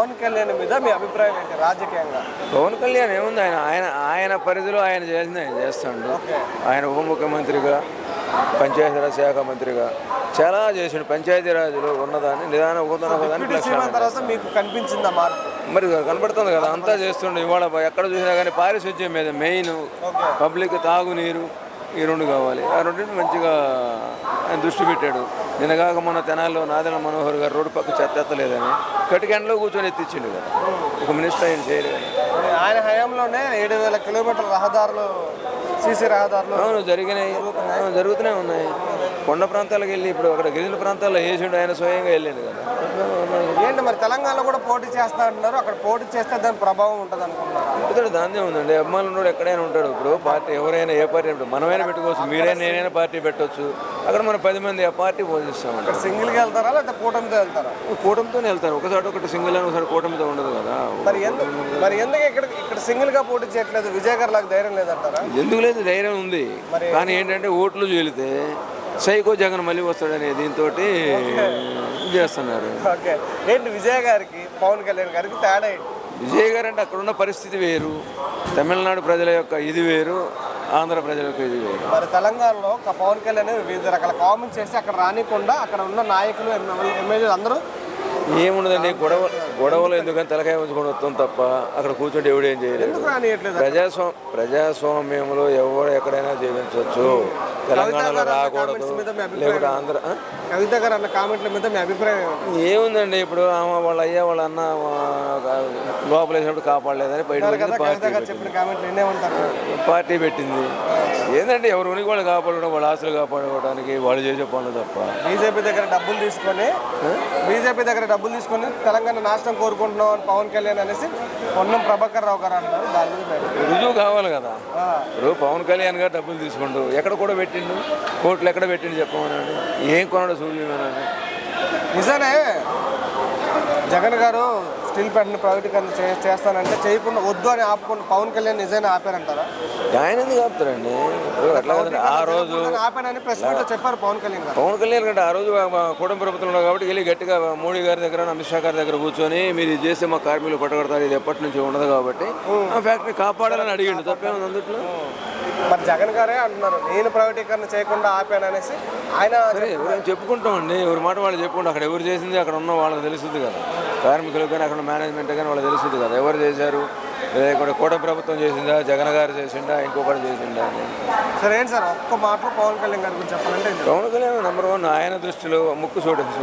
పవన్ కళ్యాణ్ మీద మీ అభిప్రాయం ఏంటి రాజకీయంగా? పవన్ కళ్యాణ్ ఏముంది, ఆయన ఆయన ఆయన పరిధిలో ఆయన చేసింది ఆయన చేస్తాడు. ఆయన ఉప ముఖ్యమంత్రిగా, పంచాయతీరాజ్ శాఖ మంత్రిగా చాలా చేసాడు. పంచాయతీరాజ్లో ఉన్నదాన్ని నిదాన తర్వాత మీకు కనిపించిందా మార్పు? మరి కనపడుతుంది కదా, అంతా చేస్తుండే. ఇవాళ ఎక్కడ చూసినా కానీ పారిశుద్ధ్యం మీద మెయిన్, పబ్లిక్ తాగునీరు, ఈ రెండు కావాలి. ఆ రెండింటి మంచిగా ఆయన దృష్టి పెట్టాడు. నిన్నగాక మన తెనాల్లో నాదెండ్ల మనోహర్ గారు రోడ్డు పక్క చెత్త ఎత్తలేదని కటికెండలో కూర్చొని ఎత్తిచ్చిండు కదా. ఒక మినిస్టర్ ఆయన చేయలేదు. ఆయన హయాంలోనే 7,000 కిలోమీటర్ల రహదారులు, సీసీ రహదారులు అవును జరిగినాయి, జరుగుతూనే ఉన్నాయి. కొండ ప్రాంతాలకు వెళ్ళి ఇప్పుడు అక్కడ గిరిజన ప్రాంతాల్లో వేసిండు, ఆయన స్వయంగా వెళ్ళాడు కదా. ఏంటి మరి తెలంగాణలో కూడా పోటీ చేస్తా అంటున్నారు, అక్కడ పోటీ చేస్తే దాని ప్రభావం ఉంటుంది అనుకుంటున్నారు? దాన్నే ఉందండి, అభిమానులు ఎక్కడైనా ఉంటాడు. ఇప్పుడు పార్టీ ఎవరైనా ఏ పార్టీ మనమైనా పెట్టుకోవచ్చు, మీరైనా నేనైనా పార్టీ పెట్టవచ్చు. అక్కడ మనం 10 మంది ఆ పార్టీ పోషిస్తామండి. సింగిల్గా వెళ్తారా లేకపోతే కూటమితో వెళ్తారా? కూటమితోనే వెళ్తారు. ఒకటి సింగిల్ అని ఒకసారి కూటమితో ఉండదు కదా. మరి ఎందుకు ఇక్కడ సింగిల్గా పోటీ చేయట్లేదు? విజయ్ గారు లాగా ధైర్యం లేదంటారా? ఎందుకు లేదు, ధైర్యం ఉంది. కానీ ఏంటంటే ఓట్లు చీలితే సైకో జగన్ మళ్ళీ వస్తాడనే దీంతో చేస్తున్నారు. ఏంటి విజయ్ గారికి పవన్ కళ్యాణ్ గారికి తేడా ఏంటి? విజయ్ గారు అంటే అక్కడ ఉన్న పరిస్థితి వేరు, తమిళనాడు ప్రజల యొక్క ఇది వేరు, ఆంధ్ర ప్రజల యొక్క ఇది వేరు. మరి తెలంగాణలో పవన్ కళ్యాణ్ వివిధ రకాల కామెంట్స్ చేసి అక్కడ రానికుండా అక్కడ ఉన్న నాయకులు, ఎమ్మెల్యేలు అందరూ ఏముండదండి, గొడవలు ఎందుకని తలకాయ ఉంచుకొని వస్తాం తప్ప అక్కడ కూర్చొని ఎవడేం చేయలేదు. ప్రజాస్వామ్యంలో ఎవరు ఎక్కడైనా జీవించవచ్చు. తెలంగాణలో రాకూడదు, లేకపోతే ఆంధ్ర. కవిత గారు అన్న కామెంట్ల మీద మీ అభిప్రాయం ఏముందండి? ఇప్పుడు వాళ్ళ అయ్యా వాళ్ళ అన్న లోపల వేసినప్పుడు కాపాడలేదని బయట పార్టీ పెట్టింది. ఏంటంటే ఎవరు ఉనికి వాళ్ళు కాపాడుకోవడం, వాళ్ళ ఆస్తులు కాపాడుకోవడానికి వాళ్ళు చేసే పనులు తప్ప. బీజేపీ దగ్గర డబ్బులు తీసుకొని తెలంగాణ నాశనం కోరుకుంటున్నాం అని పవన్ కళ్యాణ్ అనేసి పొన్నం ప్రభాకర్ రావు గారు అంటారు. దాని మీద రుజువు కావాలి కదా. ఇప్పుడు పవన్ కళ్యాణ్ గారు డబ్బులు తీసుకుంటూ ఎక్కడ కూడా పెట్టిండు, కోట్లు ఎక్కడ పెట్టిండు చెప్పమన్నాడు. ఏం కొనడు సూర్యమేనాడు. నిజానే జగన్ గారు స్టీల్ ప్లాంట్ని ప్రైవేటీకరణ చేస్తానంటే చేయకుండా వద్దు అని ఆపుకుండా పవన్ కళ్యాణ్ నిజాన్ని ఆపారంటారా? ఆయన ఎందుకు ఆపుతారండి? అట్లా కదండి, ఆ రోజు ఆపానని ప్రెస్ మీట్లో చెప్పారు పవన్ కళ్యాణ్ కంటే ఆ రోజు కూటమి ప్రభుత్వంలో కాబట్టి వెళ్ళి గట్టిగా మోడీ గారి దగ్గర, అమిత్ షా గారి దగ్గర కూర్చొని మీరు ఇది చేస్తే మా కార్మికులు పట్టగడతారు, ఇది ఎప్పటి నుంచి ఉండదు కాబట్టి ఆ ఫ్యాక్టరీ కాపాడాలని అడిగిండు. తప్పేముంది అందుట్లో? మరి జగన్ గారే అంటున్నారు నేను ప్రైవేటీకరణ చేయకుండా ఆపాననేసి. ఆయన ఎవరైనా చెప్పుకుంటామండి, ఎవరి మాట వాళ్ళు చెప్పుకుంటాం. అక్కడ ఎవరు చేసింది అక్కడ ఉన్న వాళ్ళకి తెలుస్తుంది కదా. కార్మికులకు కానీ అక్కడ మేనేజ్మెంట్ కానీ వాళ్ళకి తెలుస్తుంది కదా ఎవరు చేశారు. ఇక్కడ కూటమి ప్రభుత్వం చేసిందా, జగన్ గారు చేసిందా, ఇంకొకటి చేసిందా అని. సరే ఏంటి సార్ ఒక్క మాటలో పవన్ కళ్యాణ్ గారి గురించి చెప్పాలంటే? పవన్ కళ్యాణ్ నెంబర్ 1 ఆయన దృష్టిలో ముక్కు సోటెన్స్.